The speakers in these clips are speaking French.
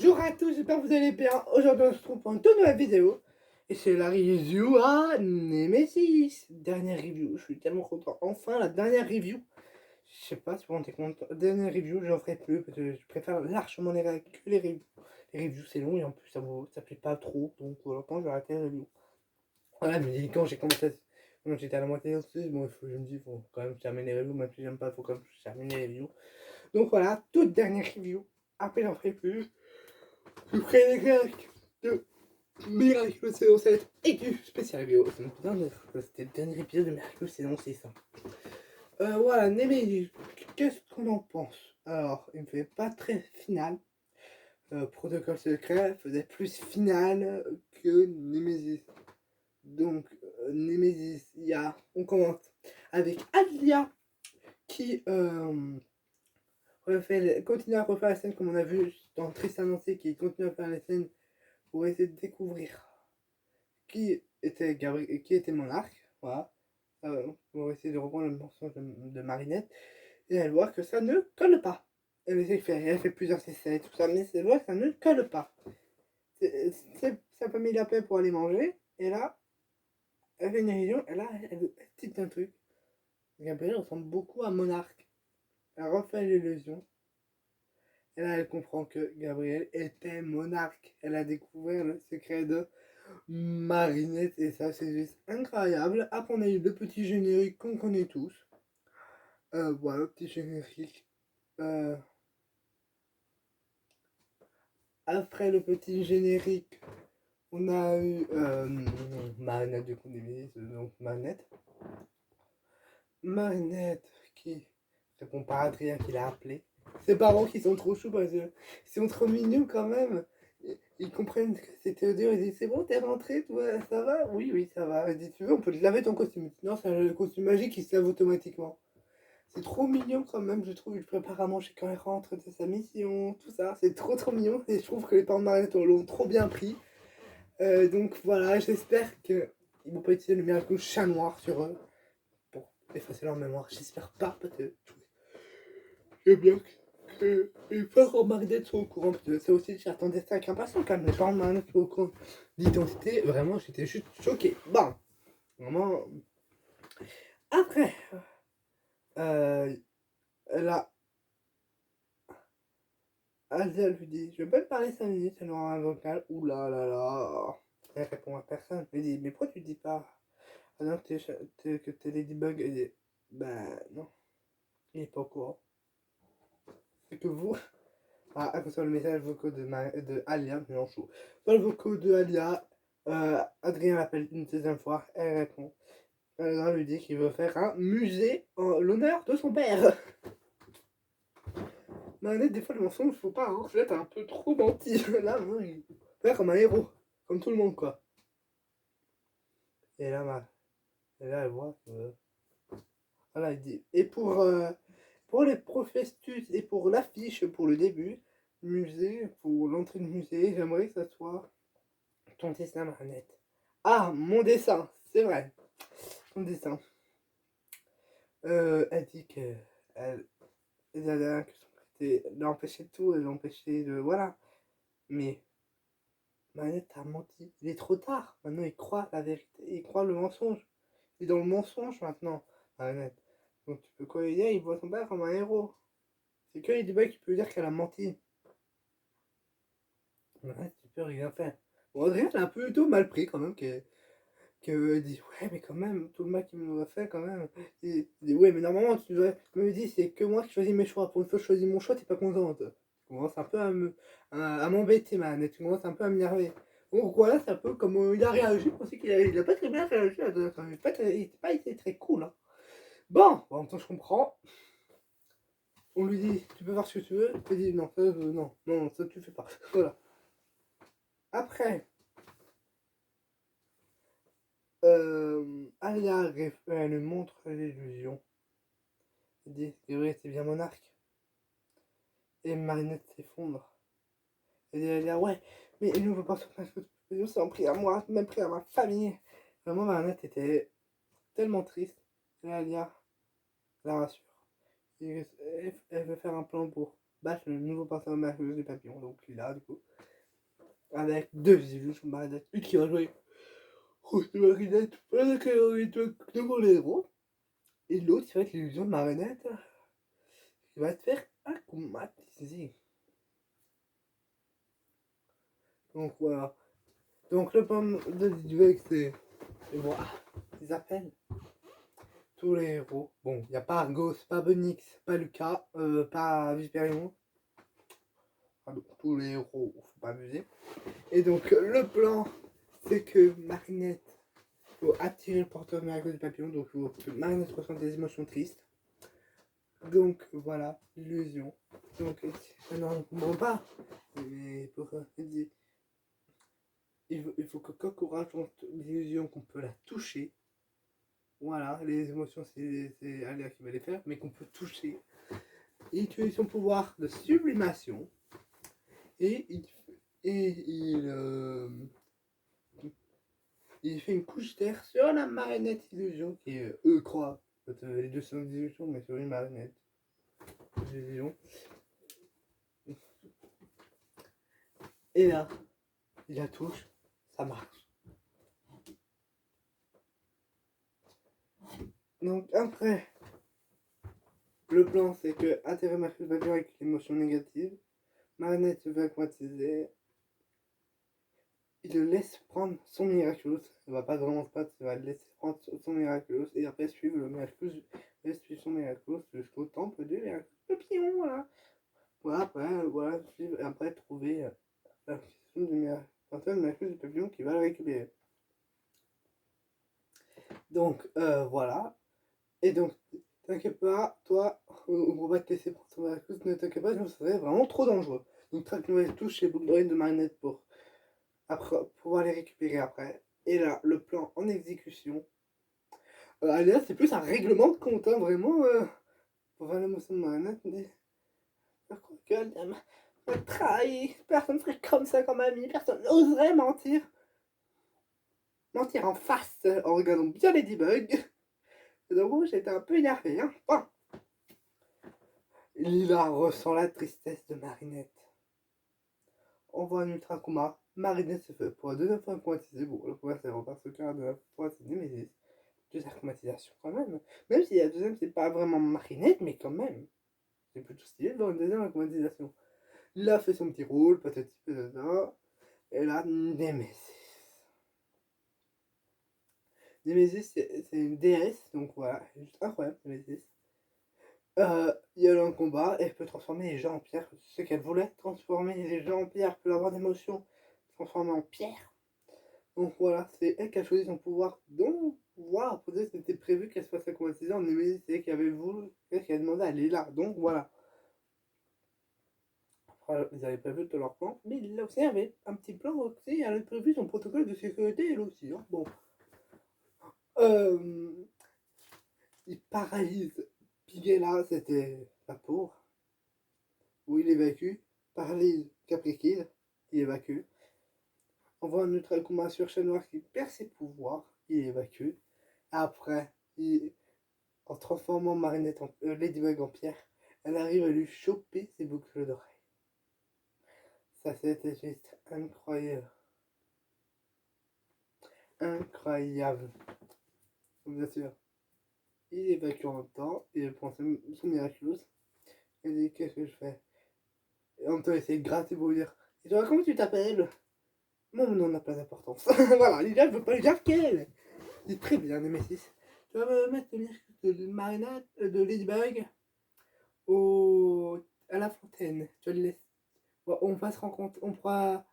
Bonjour à tous, j'espère que vous allez bien. Aujourd'hui on se retrouve pour une toute nouvelle vidéo. Et c'est la review à Nemesis. Dernière review, je suis tellement content. Enfin la dernière review. Je sais pas si vous rendez compte. Dernière review, j'en ferai plus parce que je préfère largement les reviews que les reviews. Les reviews c'est long et en plus ça plaît pas trop. Donc voilà, quand je vais arrêter les reviews. Voilà, je me dis quand j'ai commencé, quand j'étais à la moitié aussi, bon, je me dis, faut quand même terminer les reviews, même si j'aime pas, faut quand même terminer les reviews. Donc voilà, toute dernière review. Après j'en ferai plus. Je ferai les réacts de Miracle saison 7 et du spécial vidéo. C'était le dernier épisode de Miracle saison 6. Voilà, Nemesis, qu'est-ce qu'on en pense? Alors, il me fait pas très final. Protocole secret faisait plus final que Nemesis. Donc, Nemesis, on commence avec Alia qui continue à refaire la scène comme on a vu dans Triste Annoncé, qui continue à faire la scène pour essayer de découvrir qui était Monarque, voilà, pour essayer de reprendre le mensonge de Marinette, et elle voit que ça ne colle pas. Elle fait plusieurs essais, tout ça, mais elle voit que ça ne colle pas. Ça pas mis la paix pour aller manger, et là, elle fait une illusion, et là, elle dit un truc. Gabriel ressemble beaucoup à Monarque. Elle refait l'illusion, et là, elle comprend que Gabriel était Monarque. Elle a découvert le secret de Marinette, et ça c'est juste incroyable. Après on a eu le petit générique qu'on connaît tous. Voilà, petit générique. Après le petit générique, on a eu Marinette du coup donc Marinette. Marinette qui répond pas à Adrien qui l'a appelé. Ses parents qui sont trop choux parce qu'ils sont trop mignons quand même. Ils comprennent que c'est Théodore, ils disent c'est bon, t'es rentré, toi, ça va? Oui, oui, ça va. Il dit tu veux, on peut te laver ton costume. Non, c'est un costume magique qui se lave automatiquement. C'est trop mignon quand même, je trouve. Il prépare à manger quand il rentre de sa mission, tout ça. C'est trop mignon et je trouve que les parents de Mariette l'ont trop bien pris. Donc voilà, j'espère qu'ils vont pas utiliser le miracle chat noir sur eux pour effacer leur mémoire. J'espère pas, peut-être. J'aime bien que les parents de Marinette sont au courant. Parce que ça aussi, j'attendais ça avec impatience quand même. Les parents de Marinette sont au courant d'identité. Vraiment, j'étais juste choqué. Bon, vraiment. Après, là, Asia lui dit je peux te parler 5 minutes, elle aura un vocal. Ouh là là là. Elle répond à personne. Elle dit mais pourquoi tu dis pas alors que t'es Ladybug? Elle dit ben non, il est pas au courant. C'est que vous. Ah, attention, le message vocaux de Alia, je m'en fous. Dans le vocaux de Alia, Adrien l'appelle une deuxième fois, elle répond. Elle lui dit qu'il veut faire un musée en l'honneur de son père. Mais des fois, le mensonge, faut pas, hein. Là, t'as un peu trop menti. Là, non, il faut faire comme un héros. Comme tout le monde, quoi. Et là, elle voit que. Voilà, il dit. Et pour les prospectus et pour l'affiche, pour le début, musée, pour l'entrée du musée, j'aimerais que ça soit ton dessin, Marinette. Ah, mon dessin, c'est vrai. Ton dessin. Elle dit que. La dernière question, c'était l'empêcher de tout, l'empêcher de. Voilà. Mais Marinette a menti. Il est trop tard. Maintenant, il croit la vérité. Il croit le mensonge. Il est dans le mensonge maintenant, Marinette. Donc, tu peux quoi lui dire? Il voit son père comme un héros. C'est que Ladybug qui peut dire qu'elle a menti. Marinette, tu peux rien faire. Bon, Adrien, l'a un peu plutôt mal pris quand même. Elle dit ouais, mais quand même, tout le mal qu'il nous a fait quand même. Il dit ouais, mais normalement, tu devrais. Comme il dit, c'est que moi qui choisis mes choix. Pour une fois, je choisis mon choix, t'es pas contente. Tu commences un peu à m'embêter, man. Tu commences un peu à m'énerver. Donc voilà, c'est un peu comme il a réagi. Je pensais il a pas très bien réagi. Il n'a pas été très cool. Hein. Bon, en même temps, je comprends. On lui dit, tu peux faire ce que tu veux. Il dit, non, non, ça tu fais pas. Voilà. Après, Alia, elle montre l'illusion. Il dit, c'est vrai, c'est bien Monarque. Et Marinette s'effondre. Et elle dit, ouais, mais il ne veut pas se faire que c'est en pris à moi, même pris à ma famille. Vraiment, Marinette était tellement triste. Et Alia la rassure. Elle veut faire un plan pour Bash, le nouveau partenaire miraculeuse du papillon, donc il est là, du coup. Avec 2 illusions marionnettes. Une qui va jouer Rouge de marionnette pendant qu'elle devant les héros. Et l'autre, qui va être l'illusion de marionnette. Qui va te faire acclimatiser. Donc voilà. Donc le pomme de Lidweg, c'est. Et voilà. Ils appellent tous les héros. Bon, il n'y a pas Argos, pas Benix, pas Lucas, pas Viperion. Pardon, tous les héros, faut pas abuser. Et donc le plan, c'est que Marinette faut attirer le porteur miraculeux du papillon, donc il faut que Marinette ressente des émotions tristes. Donc voilà, l'illusion. Donc ça n'en comprend pas. Mais pourquoi il faut que Coco raconte l'illusion qu'on peut la toucher. Voilà, les émotions c'est Aléa qui va les faire, mais qu'on peut toucher. Il utilise son pouvoir de sublimation. Et il fait une couche d'air sur la marionnette illusion qui eux croient. Les deux sont des illusions, mais sur une marionnette illusion. Et là, il la touche, ça marche. Donc après, le plan c'est que atterrir Mercure va vivre avec l'émotion négative. Marionnette se fait aquatiser. Il le laisse prendre son Miraculous. Il va pas vraiment se battre, il va le laisser prendre son Miraculous et après suivre le Miraculous. Suivre son Miraculous jusqu'au temple du Miraculous Papillon. Voilà. Voilà, après, voilà, suivre et après trouver la question du Miraculous du Papillon qui va le récupérer. Donc voilà. Et donc, t'inquiète pas, toi, on va te laisser prendre ton Miraculous, ne t'inquiète pas, sinon ça serait vraiment trop dangereux. Donc, traque nouvelle touche les boucles d'oreilles de Marinette pour après, pouvoir les récupérer après. Et là, le plan en exécution. Allez, là, c'est plus un règlement de compte, hein, vraiment. Pour faire l'émotion de Marinette, mais. Pourquoi qu'elle m'a trahi. Personne ne ferait comme ça comme ami. Personne n'oserait mentir. Mentir en face en regardant bien Ladybug. Et donc, j'étais un peu énervé, hein. Bon. Lila ressent la tristesse de Marinette. On voit un ultra combat. Marinette se fait pour la deuxième fois aquatiser. Bon, le premier c'est repart ce cas de la fois, c'est Nemesis. Deuxième aquatisation quand même. Même si la deuxième c'est pas vraiment Marinette, mais quand même. C'est plutôt stylé dans une deuxième aquatisation. Il a fait son petit rôle, patati patata. Et là, Nemesis. Nemesis c'est une déesse, donc voilà, juste incroyable Nemesis. Il y a un combat et elle peut transformer les gens en pierre. Ce qu'elle voulait, transformer les gens en pierre, peut avoir d'émotion, transformer en pierre. Donc voilà, c'est elle qui a choisi son pouvoir. Donc voilà, peut-être c'était prévu qu'elle se fasse aquatiser en Nemesis, c'est elle qui avait voulu, elle qui a demandé à Lila. Donc voilà. Après, ils avaient prévu de leur plan, mais il aussi avait un petit plan aussi, elle avait prévu son protocole de sécurité elle aussi. Hein. Bon. Il paralyse Piguela, c'était la pauvre. Où il évacue. Paralyse Capricide, il évacue. On voit un ultra combat sur Chat Noir qui perd ses pouvoirs, il évacue. Après, en transformant Marinette en Ladybug en pierre, elle arrive à lui choper ses boucles d'oreilles. Ça, c'était juste incroyable. Incroyable. Bien sûr. Il évacue en même temps, il prend son Miraculous. Il dit qu'est-ce que je fais? Et en même temps, il essaie de gratter pour lui dire et toi, comment tu t'appelles? Mon nom n'a pas d'importance. Voilà, Lila ne veut pas lui dire qu'elle. C'est très bien, Nemesis. Tu vas me mettre le Miraculous de Marinette, de Ladybug à la fontaine. Tu vas le laisser. Bon, on va se rencontrer. On pourra.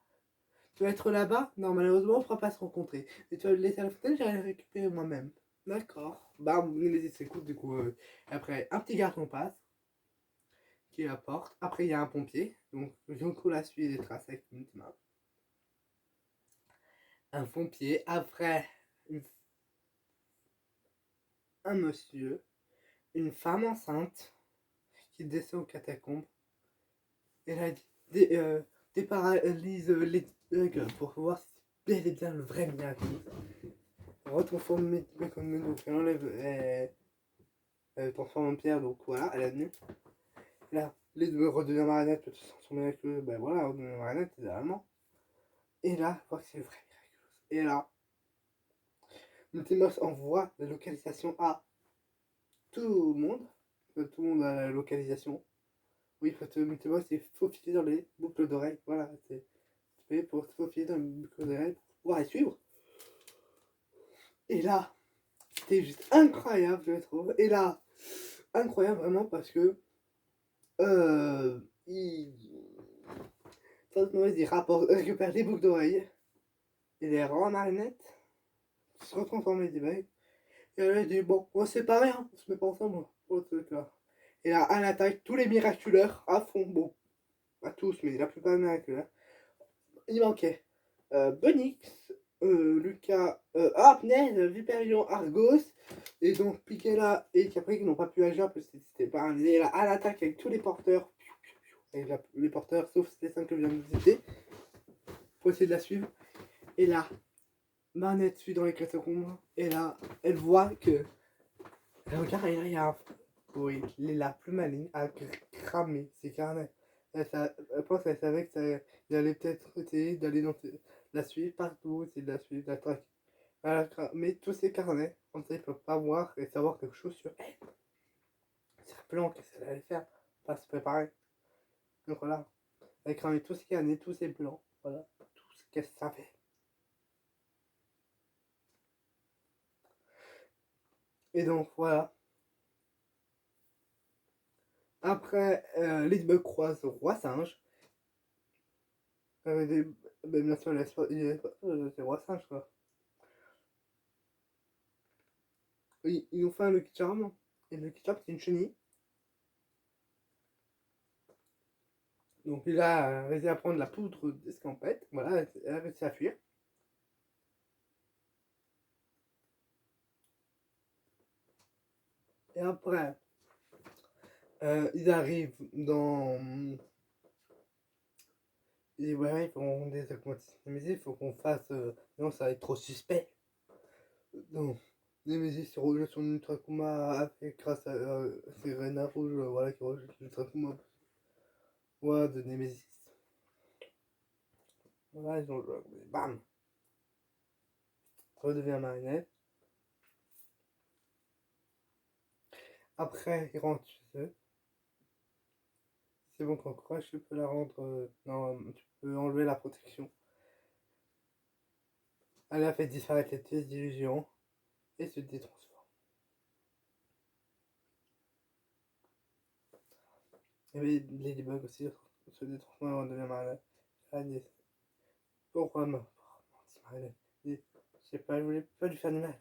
Tu vas être là-bas? Non, malheureusement, on ne pourra pas se rencontrer. Et tu vas le laisser à la fontaine, j'irai le récupérer moi-même. D'accord. Bah, Nemesis s'écoute, du coup. Après, un petit garçon passe, qui apporte. Après, il y a un pompier. Donc, Junko la suit les traces avec une main. Un pompier. Après, un monsieur. Une femme enceinte qui descend aux catacombes. Elle a déparalyse les bugs pour voir si c'est bel et bien le vrai miracle. Elle retransforme Ladybug en humain, donc elle enlève. Elle transforme en pierre, donc voilà, elle est venue. Là, Les deux redevient marionnette, peut-être sans son miraculeux, ben voilà, redevient marionnette, idéalement. Et là, voir que c'est le vrai miraculeux. Et là, Multimos envoie la localisation à tout le monde. Tout le monde a la localisation. Oui, Multimos est faufilé dans les boucles d'oreilles. Voilà, c'est fait pour se faufiler dans les boucles d'oreilles pour pouvoir les suivre. Et là, c'était juste incroyable, je le trouve. Et là, incroyable vraiment parce que il récupère les boucles d'oreilles et les rend en marionnette, se retransforme les bagues. Et là, il dit bon, on va se séparer, hein, on se met pas ensemble pour le truc là. Et là, elle attaque tous les miraculeurs à fond. Bon, pas tous, mais la plupart des miraculeurs. Il manquait Bunix, Lucas, Harpnez, Viperion, Argos, et donc Pikela et Capri qui n'ont pas pu agir parce que c'était pas un. Et là, à l'attaque avec tous les porteurs, avec les porteurs, sauf les 5 que je viens de citer, pour essayer de la suivre. Et là, Manette suit dans les catacombes, et là, elle voit que. Elle regarde, et là, il y a un. Oui, la plus maligne a cramé ses carnets. Elle pense qu'elle savait que ça, il allait peut-être essayer d'aller dans la suivre partout, essayer de la suivre, de la traquer. Elle a cramé tous ses carnets, comme ça ils ne peuvent pas voir et savoir quelque chose sur elle. C'est un plan, qu'est-ce qu'elle allait faire? Pas se préparer. Donc voilà, elle a cramé tous ses carnets, tous ses plans, voilà, tout ce qu'elle savait. Et donc voilà. Après, Ladybug croise le roi singe. Des, ben, bien sûr, c'est roi singe quoi. Ils ont fait un Lucky Charm. Et le Lucky Charm, c'est une chenille. Donc il a réussi à prendre la poudre d'escampette. Voilà, elle a réussi à fuir. Et après, ils arrivent dans. Et ouais, ils font des accommodations. Mais il faut qu'on fasse. Non, ça va être trop suspect. Donc, Nemesis rejette son Ultra Kuma grâce à Serena Rouge, voilà, qui rejette l'Ultra Kuma. Ouais, de Nemesis. Voilà, ils ont joué. Bam! Redevient marionnette. Après, ils rentrent chez eux. C'est bon, quand Crush, tu peux la rendre. Non, tu peux enlever la protection. Elle a fait disparaître les pièces d'illusion et se détransforme. Et Ladybug aussi se détransforme et devient marionnette. Elle dit pourquoi menti marionnette? Je sais pas, je voulais pas lui faire du mal.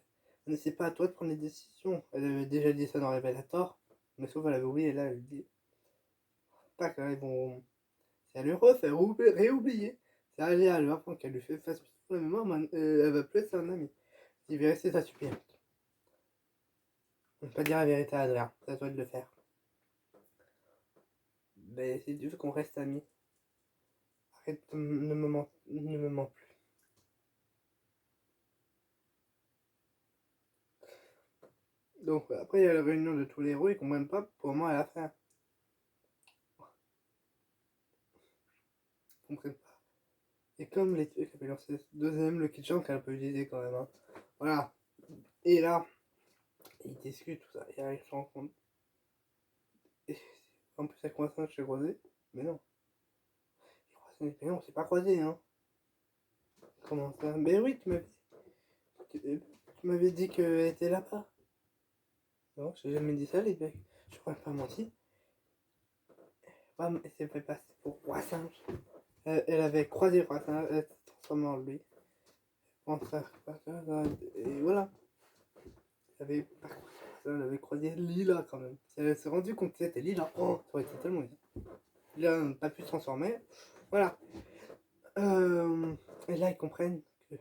Mais c'est pas à toi de prendre les décisions. Elle avait déjà dit ça dans Révélator, mais sauf elle avait oublié. Là, elle dit pas qu'elles vont. Si elle lui refait réoublier, c'est aléatoire pour qu'elle lui fait face sur la mémoire, elle va plus être un ami. Il va rester sa supérieur. On ne peut pas dire la vérité à Adrien, c'est à toi de le faire. Mais si tu veux qu'on reste amis, arrête, ne me mens plus. Donc après il y a la réunion de tous les héros, ils comprennent pas pour moi à la fin. Ils comprennent pas. Et comme les trucs avaient lancé deuxième, le kitchen qu'elle peut utiliser quand même. Hein. Voilà. Et là, ils discutent tout ça. Et là, ils se rendent compte. Et en plus, elle coince chez Croisé. Mais non. Mais on s'est pas croisé, hein. Comment ça? Ben oui, tu m'avais dit qu'elle était là-bas. Non, j'ai jamais dit ça, les mecs. Je crois pas menti. Elle s'est fait passer pour Roi Singe. Elle avait croisé Roi Singe, elle s'est transformée en lui. Et voilà. Elle avait croisé Lila quand même. Si elle s'est rendue compte que c'était Lila, oh, ça aurait été tellement bien. Lila n'a pas pu se transformer. Voilà. Et là, ils comprennent que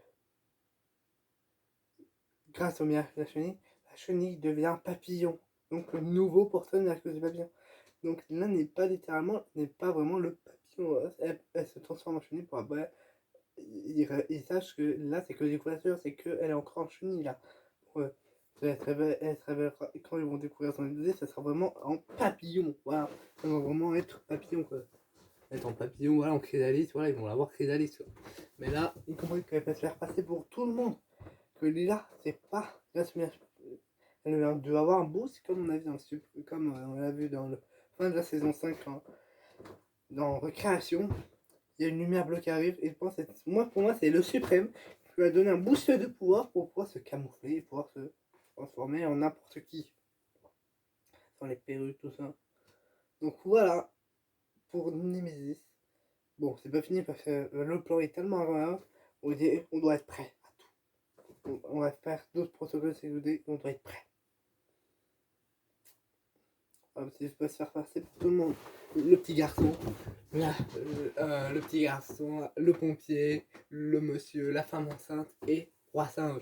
grâce au miracle de la chenille devient papillon. Donc le nouveau porteur miracle du papillon. Donc là n'est pas littéralement, n'est pas vraiment le papillon. Elle se transforme en chenille pour après. Ils sachent que là c'est que des couvertures, c'est qu'elle est encore en chenille là. Elle se révèlera, et quand ils vont découvrir son identité, ça sera vraiment en papillon. Voilà, ça va vraiment être papillon quoi. Être en papillon, voilà, en chrysalide, voilà, ils vont l'avoir chrysalide. Tu vois. Mais là, ils comprennent qu'elle va se faire passer pour tout le monde. Que Lila, c'est pas la première. Elle doit avoir un boost, comme on a vu comme on l'a vu dans le fin de la saison 5, dans Recréation. Il y a une lumière bleue qui arrive, et pour moi, c'est le suprême qui lui a donné un boost de pouvoir pour pouvoir se camoufler et pouvoir se transformer en n'importe qui. Sans les perruques, tout ça. Donc voilà, pour Nemesis. Bon, c'est pas fini parce que le plan est tellement grave, on doit être prêt à tout. On va faire d'autres protocoles sécurité, on doit être prêt. C'est pas se faire passer pour tout le monde. Le petit garçon, le petit garçon, le pompier, le monsieur, la femme enceinte et Roi Singe.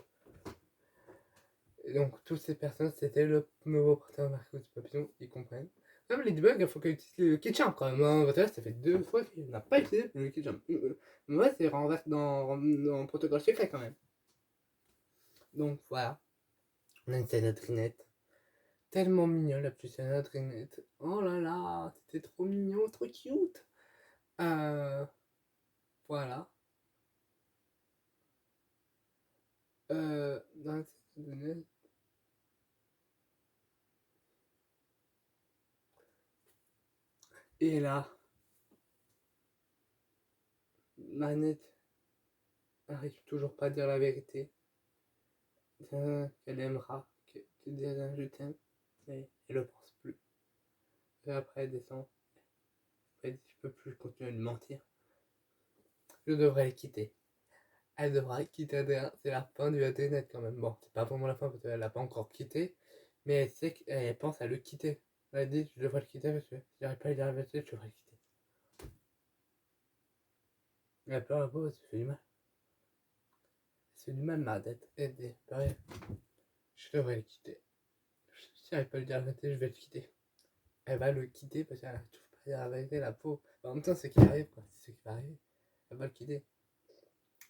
Et donc toutes ces personnes, c'était le nouveau porteur Marco du Papillon, ils comprennent. Même Ladybug, il faut qu'elle utilise le Kitchamp quand même. Hein. Ça fait 2 fois qu'il n'a pas utilisé le Kitchamp. Mais ouais, c'est renversé dans Protocole Secret quand même. Donc voilà. On a une scène de Trinette. Tellement mignon la petite scène de Trinette. Oh là là, c'était trop mignon, trop cute. Voilà. Dans la scène de Trinette. Et là, Manette n'arrive toujours pas à dire la vérité. Qu'elle aimera, qu'elle dira je t'aime, mais elle le pense plus. Et après elle descend, elle dit je peux plus continuer de mentir. Je devrais le quitter. Elle devra quitter Adrien, c'est la fin du ADNet quand même. Bon, c'est pas vraiment la fin parce qu'elle l'a pas encore quitté, mais elle sait qu'elle pense à le quitter. Elle dit je devrais le quitter parce que si j'arrive pas à lui dire la vérité, je devrais le quitter. Elle a peur la pauvre, ça fait du mal. Ça fait du mal ma tête. Elle dit pareil, je devrais le quitter. Si j'arrive pas à lui dire la vérité, je vais le quitter. Elle va le quitter parce qu'elle n'arrive toujours pas à dire la vérité, la pauvre. En même temps, c'est ce qui arrive, quoi. C'est ce qui va arriver. Elle va le quitter.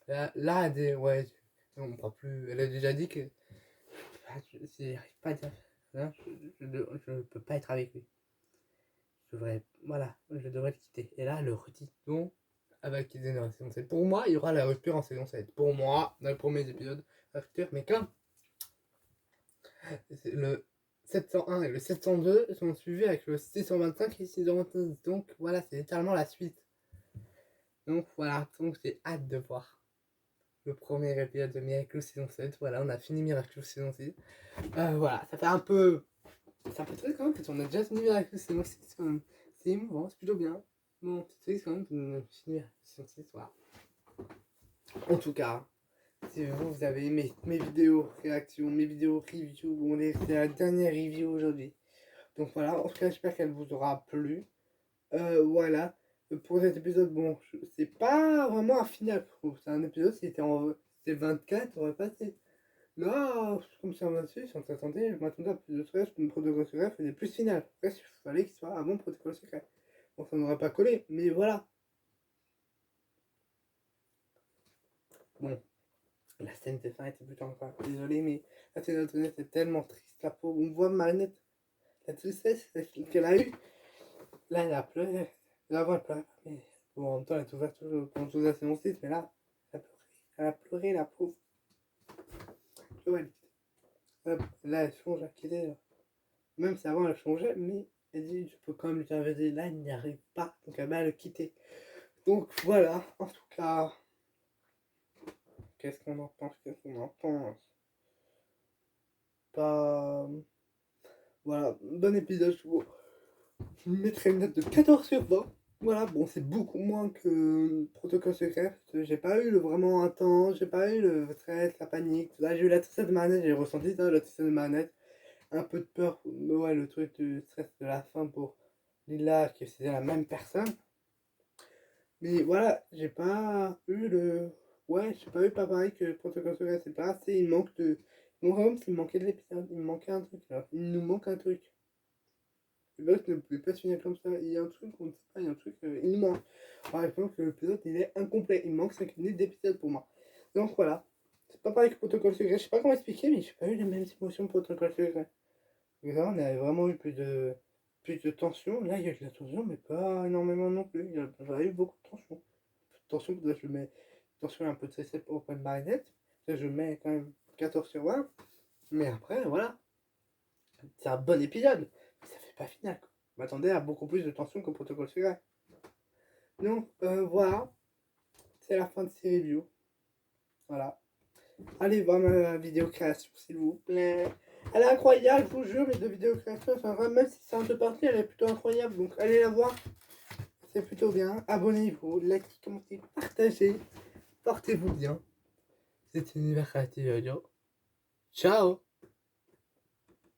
Là elle dit, ouais, on ne parle plus. Elle a déjà dit que si j'arrive pas à dire ça, je ne peux pas être avec lui. Voilà, je devrais le quitter. Et là, elle le redit. Donc, elle va le quitter dans la saison 7. Pour moi, il y aura la rupture en saison 7. Pour moi, dans les premiers épisodes, la rupture. Mais comme le 701 et le 702 sont suivis avec le 625 et 626. Donc voilà, c'est littéralement la suite. Donc voilà, donc j'ai hâte de voir le premier épisode de Miraculous saison 7. Voilà, on a fini Miraculous saison 6. Voilà, ça fait un peu triste quand même parce qu'on a déjà fini Miraculous saison 6 quand même. C'est émouvant, c'est plutôt bien. Bon, c'est triste quand même qu'on a fini saison 6, voilà. En tout cas, si vous avez aimé mes vidéos réactions, mes vidéos review, c'est la dernière review aujourd'hui. Donc voilà, en tout cas, j'espère qu'elle vous aura plu. Voilà, pour cet épisode, bon, c'est pas vraiment un final, je trouve. C'est un épisode, c'était 24, ça aurait passé. Là, comme c'est en 26, on s'attendait, je m'attendais à plus de stress, une protocole secret faisait plus final. Après, il fallait qu'il soit avant protocole secret. Bon, ça n'aurait pas collé, mais voilà. Bon, la scène de fin était plutôt encore. Désolé, mais la scène d'Antoinette était tellement triste, la pauvre. On voit Marinette, la tristesse qu'elle a eue. Là, elle a pleuré. Là, elle pleure. Mais bon, en même temps, elle est ouverte pendant toute la saison 6, mais là, elle a pleuré. Elle a pleuré, la pauvre. Ouais, là, elle change à quitter. Là. Même si avant, elle changeait, mais elle dit, je peux quand même lui dire, là, elle n'y arrive pas. Donc, elle va le quitter. Donc, voilà. En tout cas, qu'est-ce qu'on en pense Pas. Voilà, bon épisode, je vous mettrai une note de 14 sur 20. Voilà, bon, c'est beaucoup moins que Protocole Secret. J'ai pas eu le vraiment intense, j'ai pas eu le stress, la panique. Là, j'ai eu la tristesse de manette, j'ai ressenti ça, la tristesse de manette. Un peu de peur, ouais, le truc du stress de la fin pour Lila, que c'était la même personne. Mais voilà, j'ai pas eu le. Ouais, j'ai pas eu pas pareil que Protocole Secret, c'est pas assez. Il manque de. Mon Rome, il manquait de l'épisode, il me manquait un truc là. Il nous manque un truc. Le boss ne pouvait pas se finir comme ça. Il y a un truc, on ne sait pas, il y a un truc, il manque. Par exemple, l'épisode il est incomplet. Il manque 5 minutes d'épisode pour moi. Donc voilà. pas pareil que Protocole Secret. Je sais pas comment expliquer, mais j'ai pas eu les mêmes émotions que Protocole Secret. Et là, on a vraiment eu plus de tension. Là, il y a eu de la tension, mais pas énormément non plus. Il y a pas eu beaucoup de tension. Tension, là, je mets tension un peu de CC pour Open Bayonet. Là, je mets quand même 14 sur 20. Mais après, voilà. C'est un bon épisode. Mais ça fait pas final, quoi. Je m'attendais à beaucoup plus de tension que Protocole Secret. Donc, voilà. C'est la fin de ces reviews. Voilà. Allez voir ma vidéo création, s'il vous plaît. Elle est incroyable, je vous jure, mes deux vidéos création, enfin, même si c'est en deux parties, elle est plutôt incroyable. Donc, allez la voir. C'est plutôt bien. Abonnez-vous, likez, commentez, partagez. Portez-vous bien. C'était Univers Créatif Audio. Ciao!